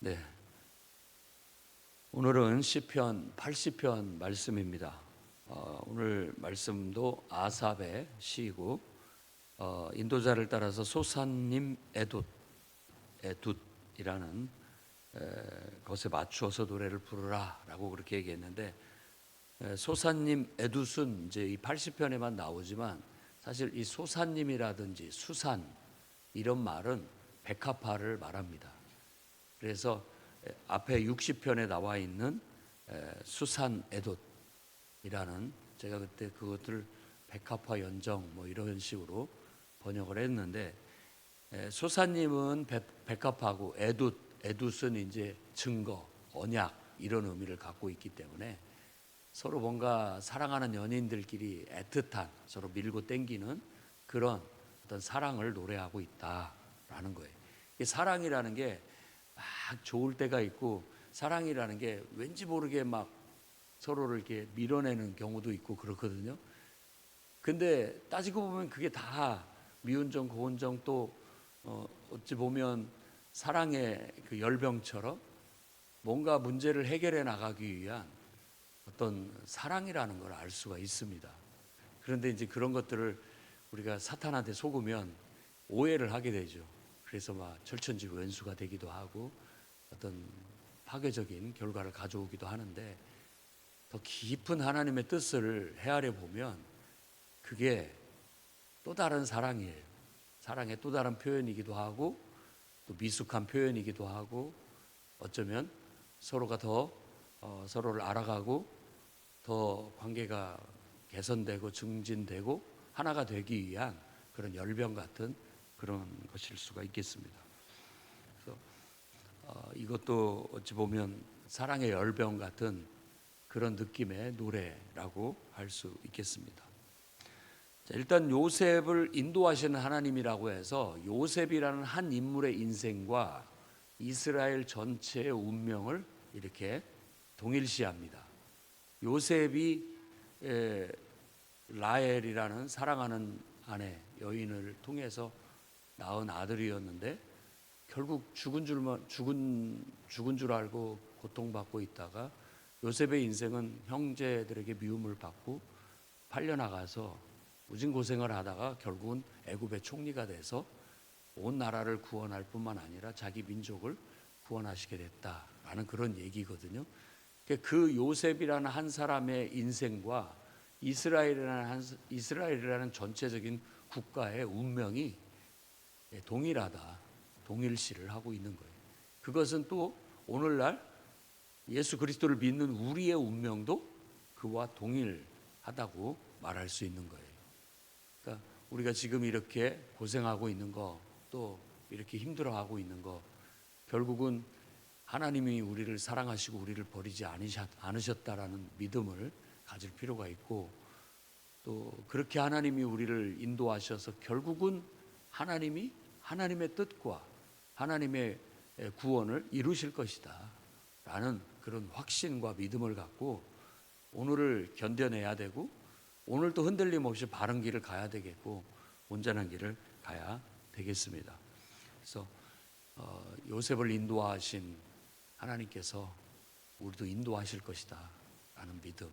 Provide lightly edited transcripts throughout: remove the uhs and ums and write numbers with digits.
네, 오늘은 시편 80편 말씀입니다. 오늘 말씀도 아삽의 시이고 인도자를 따라서 소사님 에둣이라는 것에 맞추어서 노래를 부르라라고 그렇게 얘기했는데, 소사님 에둣은 이제 이 80편에만 나오지만 사실 이 소사님이라든지 수산 이런 말은 백합화를 말합니다. 그래서 앞에 60편에 나와 있는 수산 에둣이라는, 제가 그때 그것들 백합화 연정 뭐 이런 식으로 번역을 했는데, 소사님은 백합화고 에둣은 이제 증거, 언약 이런 의미를 갖고 있기 때문에 서로 뭔가 사랑하는 연인들끼리 애틋한, 서로 밀고 땡기는 그런 어떤 사랑을 노래하고 있다라는 거예요. 이 사랑이라는 게 막 좋을 때가 있고, 사랑이라는 게 왠지 모르게 막 서로를 이렇게 밀어내는 경우도 있고 그렇거든요. 근데 따지고 보면 그게 다 미운정, 고운정, 또 어찌 보면 사랑의 그 열병처럼 뭔가 문제를 해결해 나가기 위한 어떤 사랑이라는 걸 알 수가 있습니다. 그런데 이제 그런 것들을 우리가 사탄한테 속으면 오해를 하게 되죠. 그래서 막 철천지 왼수가 되기도 하고 어떤 파괴적인 결과를 가져오기도 하는데, 더 깊은 하나님의 뜻을 헤아려 보면 그게 또 다른 사랑이에요. 사랑의 또 다른 표현이기도 하고, 또 미숙한 표현이기도 하고, 어쩌면 서로가 더 서로를 알아가고 더 관계가 개선되고 증진되고 하나가 되기 위한 그런 열병 같은 그런 것일 수가 있겠습니다. 그래서 이것도 어찌 보면 사랑의 열병 같은 그런 느낌의 노래라고 할 수 있겠습니다. 자, 일단 요셉을 인도하시는 하나님이라고 해서 요셉이라는 한 인물의 인생과 이스라엘 전체의 운명을 이렇게 동일시합니다. 요셉이 라헬이라는 사랑하는 아내, 여인을 통해서 낳은 아들이었는데, 결국 죽은 줄 알고 고통받고 있다가 요셉의 인생은 형제들에게 미움을 받고 팔려나가서 무진 고생을 하다가 결국은 애굽의 총리가 돼서 온 나라를 구원할 뿐만 아니라 자기 민족을 구원하시게 됐다라는 그런 얘기거든요. 그 요셉이라는 한 사람의 인생과 이스라엘이라는 전체적인 국가의 운명이 동일하다, 동일시를 하고 있는 거예요. 그것은 또 오늘날 예수 그리스도를 믿는 우리의 운명도 그와 동일하다고 말할 수 있는 거예요. 그러니까 우리가 지금 이렇게 고생하고 있는 거, 또 이렇게 힘들어하고 있는 거, 결국은 하나님이 우리를 사랑하시고 우리를 버리지 않으셨다라는 믿음을 가질 필요가 있고, 또 그렇게 하나님이 우리를 인도하셔서 결국은 하나님이 하나님의 뜻과 하나님의 구원을 이루실 것이다 라는 그런 확신과 믿음을 갖고 오늘을 견뎌내야 되고, 오늘도 흔들림 없이 바른 길을 가야 되겠고 온전한 길을 가야 되겠습니다. 그래서 요셉을 인도하신 하나님께서 우리도 인도하실 것이다 라는 믿음,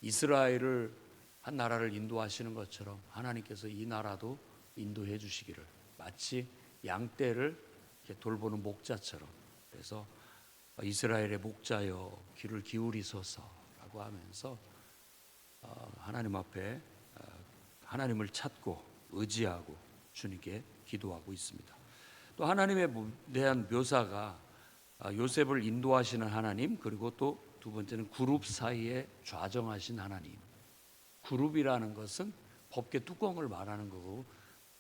이스라엘을 한 나라를 인도하시는 것처럼 하나님께서 이 나라도 인도해 주시기를, 마치 양떼를 이렇게 돌보는 목자처럼, 그래서 이스라엘의 목자여 귀를 기울이소서라고 하면서 하나님 앞에 하나님을 찾고 의지하고 주님께 기도하고 있습니다. 또 하나님에 대한 묘사가 요셉을 인도하시는 하나님, 그리고 또 두 번째는 그룹 사이에 좌정하신 하나님. 그룹이라는 것은 법계 뚜껑을 말하는 거고,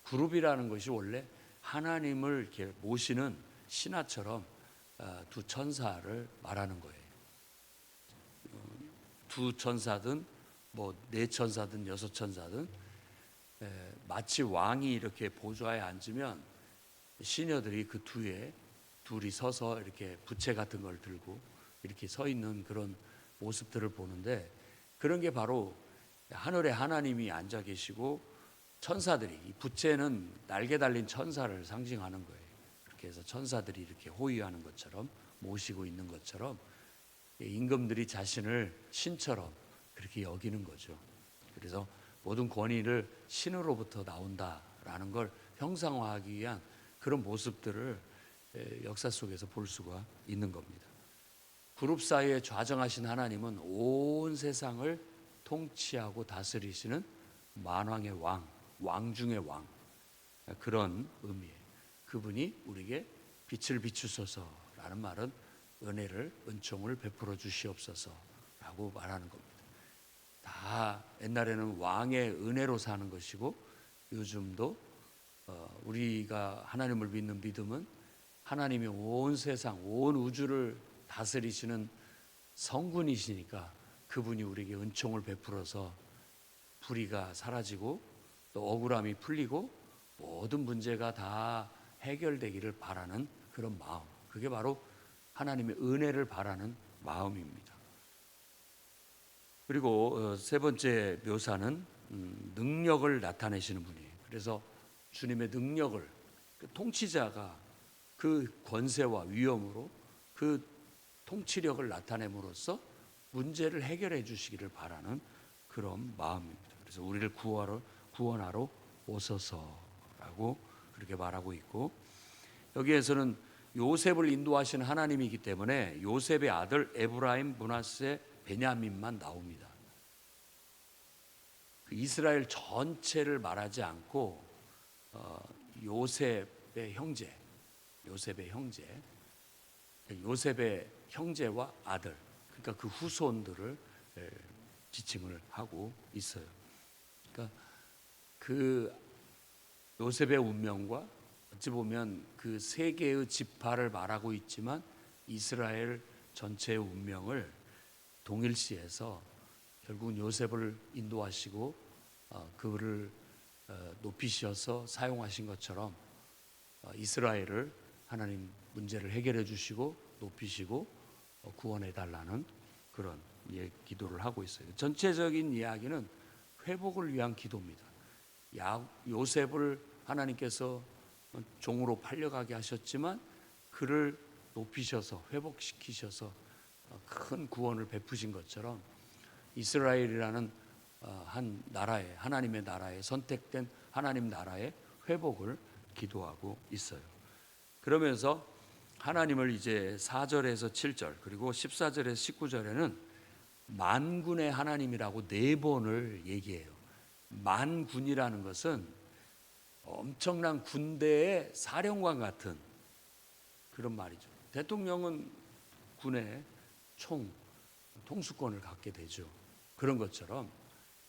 그룹이라는 것이 원래 하나님을 이렇게 모시는 신하처럼 두 천사를 말하는 거예요. 두 천사든 뭐 네 천사든 여섯 천사든, 마치 왕이 이렇게 보좌에 앉으면 시녀들이 그 뒤에 둘이 서서 이렇게 부채 같은 걸 들고 이렇게 서 있는 그런 모습들을 보는데, 그런 게 바로 하늘에 하나님이 앉아 계시고 천사들이, 이 부채는 날개 달린 천사를 상징하는 거예요. 이렇게 이렇게 해서 천사들이 이렇게 호위하는 것처럼 모시고 있는 것처럼 임금들이 자신을 신처럼 그렇게 여기는 거죠. 그래서 모든 권위를 신으로부터 나온다라는 걸 형상화하기 위한 그런 모습들을 역사 속에서 볼 수가 있는 겁니다. 그룹 사이에 좌정하신 하나님은 온 세상을 통치하고 다스리시는 만왕의 왕, 왕 중의 왕, 그런 의미예요. 그분이 우리에게 빛을 비추소서라는 말은 은혜를, 은총을 베풀어 주시옵소서라고 말하는 겁니다. 다 옛날에는 왕의 은혜로 사는 것이고, 요즘도 우리가 하나님을 믿는 믿음은 하나님이 온 세상, 온 우주를 다스리시는 성군이시니까 그분이 우리에게 은총을 베풀어서 불의가 사라지고 또 억울함이 풀리고 모든 문제가 다 해결되기를 바라는 그런 마음, 그게 바로 하나님의 은혜를 바라는 마음입니다. 그리고 세 번째 묘사는 능력을 나타내시는 분이에요. 그래서 주님의 능력을, 그 통치자가 그 권세와 위엄으로 그 통치력을 나타냄으로써 문제를 해결해 주시기를 바라는 그런 마음입니다. 그래서 우리를 구원하러 오소서라고 그렇게 말하고 있고, 여기에서는 요셉을 인도하시는 하나님이기 때문에 요셉의 아들 에브라임, 므낫세, 베냐민만 나옵니다. 이스라엘 전체를 말하지 않고 요셉의 형제, 요셉의 형제와 아들, 그러니까 그 후손들을 지칭을 하고 있어요. 그러니까 그 요셉의 운명과 어찌 보면 그 세 개의 지파를 말하고 있지만 이스라엘 전체의 운명을 동일시해서 결국은 요셉을 인도하시고 그를 높이셔서 사용하신 것처럼 이스라엘을 하나님 문제를 해결해 주시고 높이시고 구원해 달라는 그런 기도를 하고 있어요. 전체적인 이야기는 회복을 위한 기도입니다. 요셉을 하나님께서 종으로 팔려가게 하셨지만 그를 높이셔서 회복시키셔서 큰 구원을 베푸신 것처럼 이스라엘이라는 한 나라의, 하나님의 나라에, 선택된 하나님 나라의 회복을 기도하고 있어요. 그러면서 하나님을 이제 4절에서 7절 그리고 14절에서 19절에는 만군의 하나님이라고 4번을 얘기해요. 만군이라는 것은 엄청난 군대의 사령관 같은 그런 말이죠. 대통령은 군의 통수권을 갖게 되죠. 그런 것처럼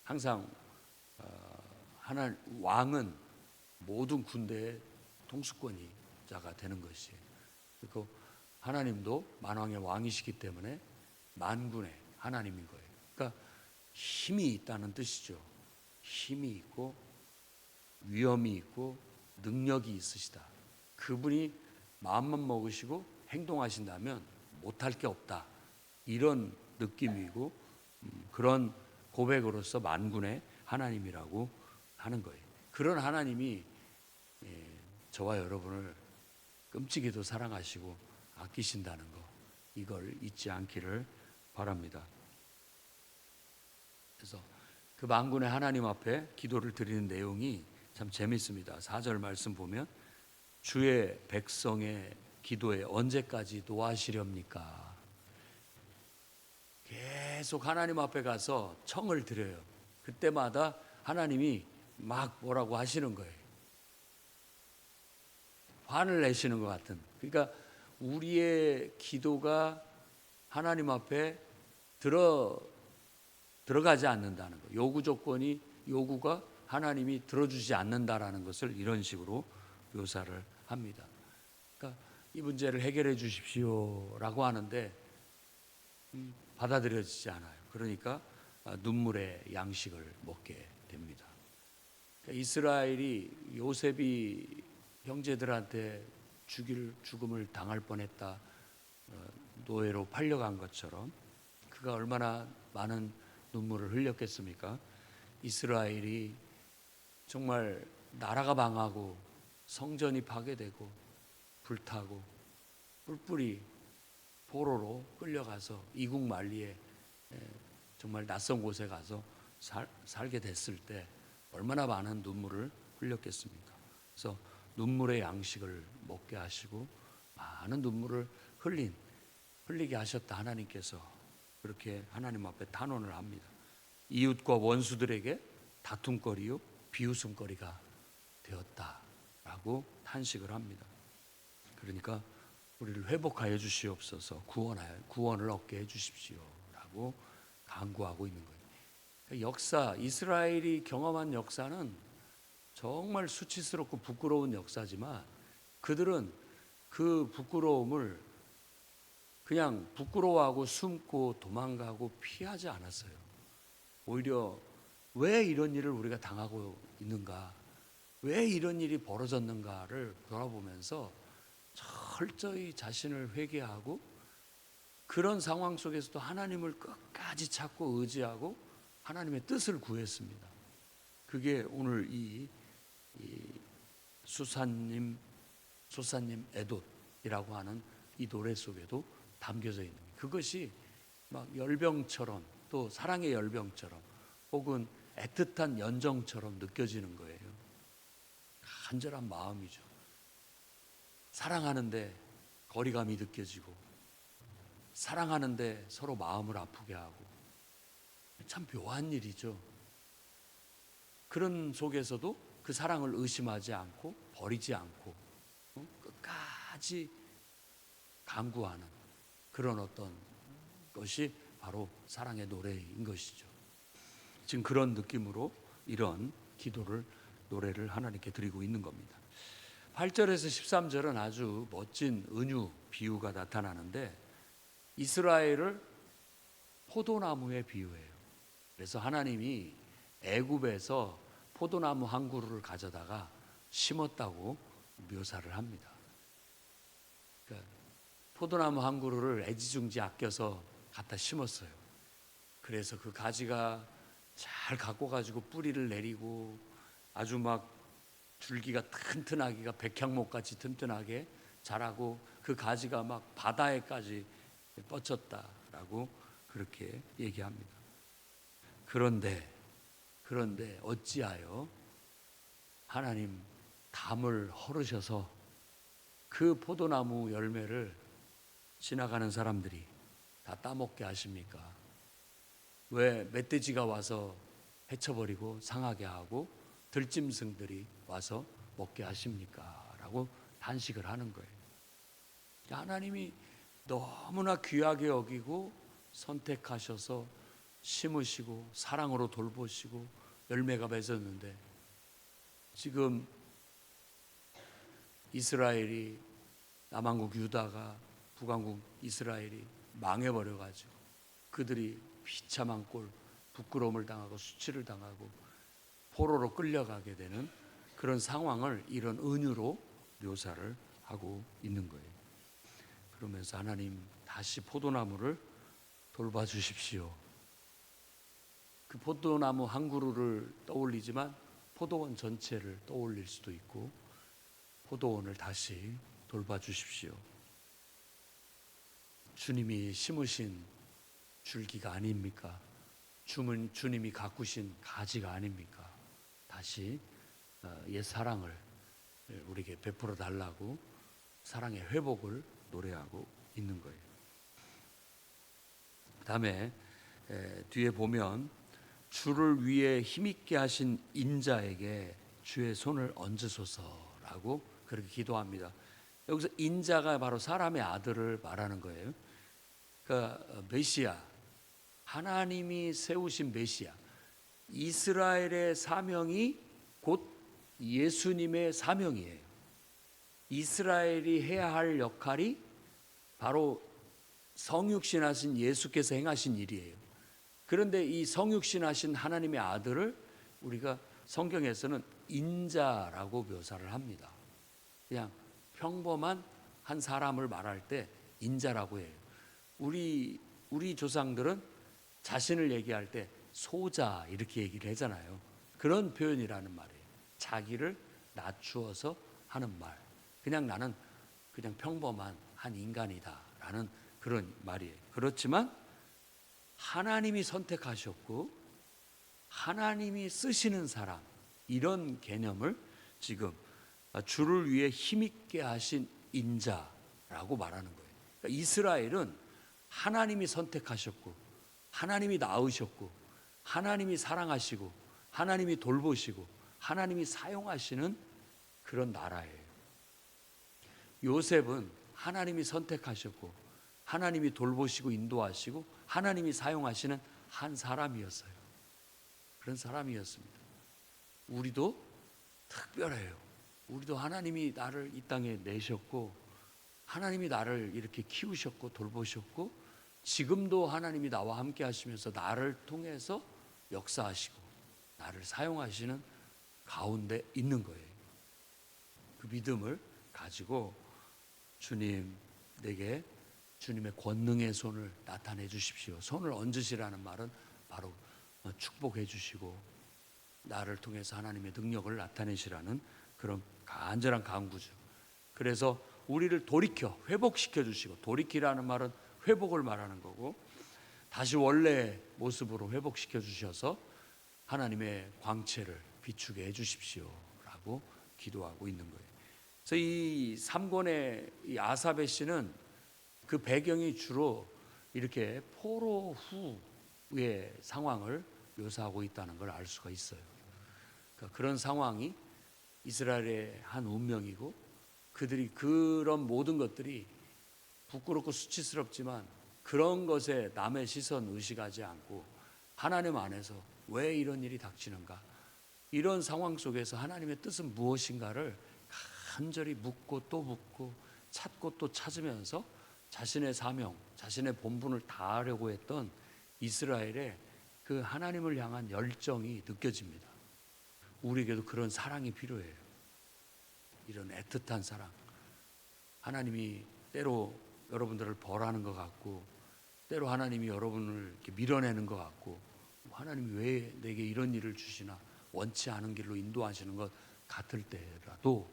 항상 왕은 모든 군대의 통수권자가 되는 것이에요. 그리고 하나님도 만왕의 왕이시기 때문에 만군의 하나님인 거예요. 그러니까 힘이 있다는 뜻이죠. 힘이 있고 위엄이 있고 능력이 있으시다. 그분이 마음만 먹으시고 행동하신다면 못할 게 없다. 이런 느낌이고 그런 고백으로서 만군의 하나님이라고 하는 거예요. 그런 하나님이 저와 여러분을 끔찍이도 사랑하시고 아끼신다는 거, 이걸 잊지 않기를 바랍니다. 그래서 그 만군의 하나님 앞에 기도를 드리는 내용이 참 재밌습니다. 4절 말씀 보면 주의 백성의 기도에 언제까지 노하시렵니까? 계속 하나님 앞에 가서 청을 드려요. 그때마다 하나님이 막 뭐라고 하시는 거예요. 화를 내시는 것 같은. 그러니까 우리의 기도가 하나님 앞에 들어가지 않는다는 거. 요구가 하나님이 들어주지 않는다라는 것을 이런 식으로 묘사를 합니다. 그러니까 이 문제를 해결해 주십시오라고 하는데 받아들여지지 않아요. 그러니까 눈물의 양식을 먹게 됩니다. 그러니까 이스라엘이 요셉이 형제들한테 죽음을 당할 뻔했다, 노예로 팔려간 것처럼 그가 얼마나 많은 눈물을 흘렸겠습니까? 이스라엘이 정말 나라가 망하고 성전이 파괴되고 불타고 뿔뿔이 포로로 끌려가서 이국 만리에 정말 낯선 곳에 가서 살게 됐을 때 얼마나 많은 눈물을 흘렸겠습니까? 그래서 눈물의 양식을 먹게 하시고 많은 눈물을 흘리게 하셨다. 하나님께서 그렇게 하나님 앞에 탄원을 합니다. 이웃과 원수들에게 다툼거리요 비웃음거리가 되었다라고 탄식을 합니다. 그러니까 우리를 회복하여 주시옵소서, 구원을 얻게 해 주십시오라고 간구하고 있는 거예요. 역사, 이스라엘이 경험한 역사는 정말 수치스럽고 부끄러운 역사지만 그들은 그 부끄러움을 그냥 부끄러워하고 숨고 도망가고 피하지 않았어요. 오히려 왜 이런 일을 우리가 당하고 있는가, 왜 이런 일이 벌어졌는가를 돌아보면서 철저히 자신을 회개하고 그런 상황 속에서도 하나님을 끝까지 찾고 의지하고 하나님의 뜻을 구했습니다. 그게 오늘 이 소사님 에돗이라고 하는 이 노래 속에도 담겨져 있는 거예요. 그것이 막 열병처럼 또 사랑의 열병처럼 혹은 애틋한 연정처럼 느껴지는 거예요. 간절한 마음이죠. 사랑하는데 거리감이 느껴지고 사랑하는데 서로 마음을 아프게 하고 참 묘한 일이죠. 그런 속에서도 그 사랑을 의심하지 않고 버리지 않고 끝까지 간구하는 그런 어떤 것이 바로 사랑의 노래인 것이죠. 지금 그런 느낌으로 이런 노래를 하나님께 드리고 있는 겁니다. 8절에서 13절은 아주 멋진 은유 비유가 나타나는데 이스라엘을 포도나무에 비유해요. 그래서 하나님이 애굽에서 포도나무 한 그루를 가져다가 심었다고 묘사를 합니다. 그러니까 포도나무 한 그루를 애지중지 아껴서 갖다 심었어요. 그래서 그 가지가 잘 갖고 가지고 뿌리를 내리고 아주 막 줄기가 튼튼하기가 백향목같이 튼튼하게 자라고 그 가지가 막 바다에까지 뻗쳤다라고 그렇게 얘기합니다. 그런데 어찌하여 하나님 담을 헐으셔서 그 포도나무 열매를 지나가는 사람들이 다 따먹게 하십니까? 왜 멧돼지가 와서 해쳐버리고 상하게 하고 들짐승들이 와서 먹게 하십니까? 라고 탄식을 하는 거예요. 하나님이 너무나 귀하게 여기고 선택하셔서 심으시고 사랑으로 돌보시고 열매가 맺었는데 지금 이스라엘이 남한국 유다가 북한국 이스라엘이 망해버려가지고 그들이 비참한 꼴 부끄러움을 당하고 수치를 당하고 포로로 끌려가게 되는 그런 상황을 이런 은유로 묘사를 하고 있는 거예요. 그러면서 하나님 다시 포도나무를 돌봐주십시오. 그 포도나무 한 그루를 떠올리지만 포도원 전체를 떠올릴 수도 있고 포도원을 다시 돌봐주십시오. 주님이 심으신 줄기가 아닙니까? 주님이 가꾸신 가지가 아닙니까? 다시 옛 사랑을 우리에게 베풀어 달라고 사랑의 회복을 노래하고 있는 거예요. 다음에 뒤에 보면 주를 위해 힘있게 하신 인자에게 주의 손을 얹으소서라고 그렇게 기도합니다. 여기서 인자가 바로 사람의 아들을 말하는 거예요. 그러니까 메시아, 하나님이 세우신 메시아, 이스라엘의 사명이 곧 예수님의 사명이에요. 이스라엘이 해야 할 역할이 바로 성육신하신 예수께서 행하신 일이에요. 그런데 이 성육신하신 하나님의 아들을 우리가 성경에서는 인자라고 묘사를 합니다. 그냥 평범한 한 사람을 말할 때 인자라고 해요. 우리 조상들은 자신을 얘기할 때 소자 이렇게 얘기를 하잖아요. 그런 표현이라는 말이에요. 자기를 낮추어서 하는 말. 그냥 나는 그냥 평범한 한 인간이다라는 그런 말이에요. 그렇지만 하나님이 선택하셨고 하나님이 쓰시는 사람, 이런 개념을 지금 주를 위해 힘있게 하신 인자라고 말하는 거예요. 그러니까 이스라엘은 하나님이 선택하셨고 하나님이 낳으셨고 하나님이 사랑하시고 하나님이 돌보시고 하나님이 사용하시는 그런 나라예요. 요셉은 하나님이 선택하셨고 하나님이 돌보시고 인도하시고 하나님이 사용하시는 한 사람이었어요. 그런 사람이었습니다. 우리도 특별해요. 우리도 하나님이 나를 이 땅에 내셨고 하나님이 나를 이렇게 키우셨고 돌보셨고 지금도 하나님이 나와 함께 하시면서 나를 통해서 역사하시고 나를 사용하시는 가운데 있는 거예요. 그 믿음을 가지고 주님, 내게 주님의 권능의 손을 나타내 주십시오. 손을 얹으시라는 말은 바로 축복해 주시고 나를 통해서 하나님의 능력을 나타내시라는 그런 간절한 간구죠. 그래서 우리를 돌이켜 회복시켜 주시고, 돌이키라는 말은 회복을 말하는 거고 다시 원래 모습으로 회복시켜 주셔서 하나님의 광채를 비추게 해 주십시오라고 기도하고 있는 거예요. 그래서 이 3권의 이 아사베 시는 그 배경이 주로 이렇게 포로 후의 상황을 묘사하고 있다는 걸 알 수가 있어요. 그러니까 그런 상황이 이스라엘의 한 운명이고 그들이 그런 모든 것들이 부끄럽고 수치스럽지만 그런 것에 남의 시선 의식하지 않고 하나님 안에서 왜 이런 일이 닥치는가, 이런 상황 속에서 하나님의 뜻은 무엇인가를 간절히 묻고 또 묻고 찾고 또 찾으면서 자신의 사명, 자신의 본분을 다하려고 했던 이스라엘의 그 하나님을 향한 열정이 느껴집니다. 우리에게도 그런 사랑이 필요해요. 이런 애틋한 사랑. 하나님이 때로 여러분들을 벌하는 것 같고 때로 하나님이 여러분을 이렇게 밀어내는 것 같고 하나님이 왜 내게 이런 일을 주시나 원치 않은 길로 인도하시는 것 같을 때라도,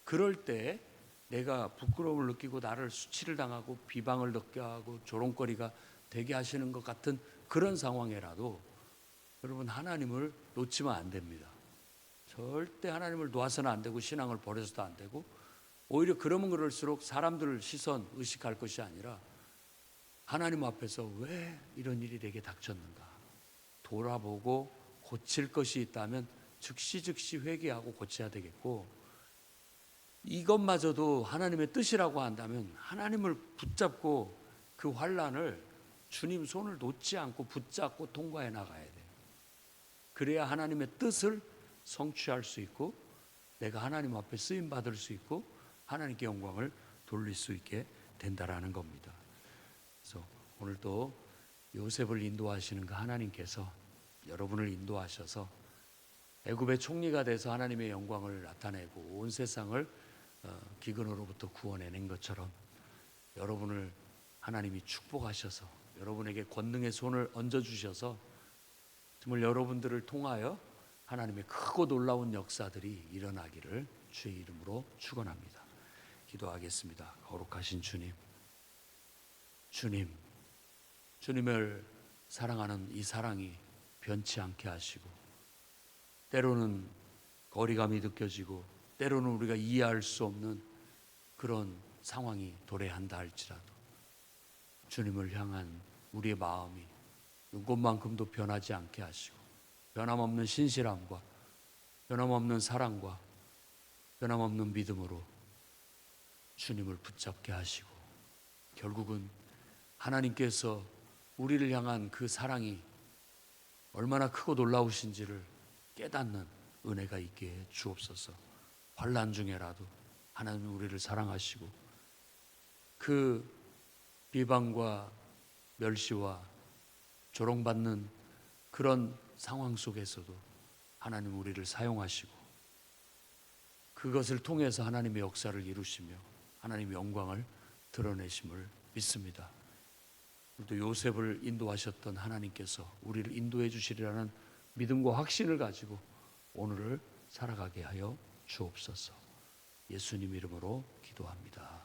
그럴 때 내가 부끄러움을 느끼고 나를 수치를 당하고 비방을 듣게 하고 조롱거리가 되게 하시는 것 같은 그런 상황에라도 여러분 하나님을 놓치면 안 됩니다. 절대 하나님을 놓아서는 안 되고 신앙을 버려서도 안 되고, 오히려 그러면 그럴수록 사람들 시선 의식할 것이 아니라 하나님 앞에서 왜 이런 일이 내게 닥쳤는가 돌아보고 고칠 것이 있다면 즉시 회개하고 고쳐야 되겠고, 이것마저도 하나님의 뜻이라고 한다면 하나님을 붙잡고 그 환난을 주님 손을 놓지 않고 붙잡고 통과해 나가야 돼요. 그래야 하나님의 뜻을 성취할 수 있고 내가 하나님 앞에 쓰임 받을 수 있고 하나님께 영광을 돌릴 수 있게 된다라는 겁니다. 그래서 오늘도 요셉을 인도하시는 그 하나님께서 여러분을 인도하셔서 애굽의 총리가 돼서 하나님의 영광을 나타내고 온 세상을 기근으로부터 구원해낸 것처럼 여러분을 하나님이 축복하셔서 여러분에게 권능의 손을 얹어주셔서 정말 여러분들을 통하여 하나님의 크고 놀라운 역사들이 일어나기를 주의 이름으로 축원합니다. 기도하겠습니다. 거룩하신 주님, 주님을 사랑하는 이 사랑이 변치 않게 하시고 때로는 거리감이 느껴지고 때로는 우리가 이해할 수 없는 그런 상황이 도래한다 할지라도 주님을 향한 우리의 마음이 눈꽃만큼도 변하지 않게 하시고 변함없는 신실함과 변함없는 사랑과 변함없는 믿음으로 주님을 붙잡게 하시고 결국은 하나님께서 우리를 향한 그 사랑이 얼마나 크고 놀라우신지를 깨닫는 은혜가 있게 해 주옵소서. 환난 중에라도 하나님은 우리를 사랑하시고 그 비방과 멸시와 조롱받는 그런 상황 속에서도 하나님 우리를 사용하시고 그것을 통해서 하나님의 역사를 이루시며 하나님의 영광을 드러내심을 믿습니다. 또 요셉을 인도하셨던 하나님께서 우리를 인도해 주시리라는 믿음과 확신을 가지고 오늘을 살아가게 하여 주옵소서. 예수님 이름으로 기도합니다.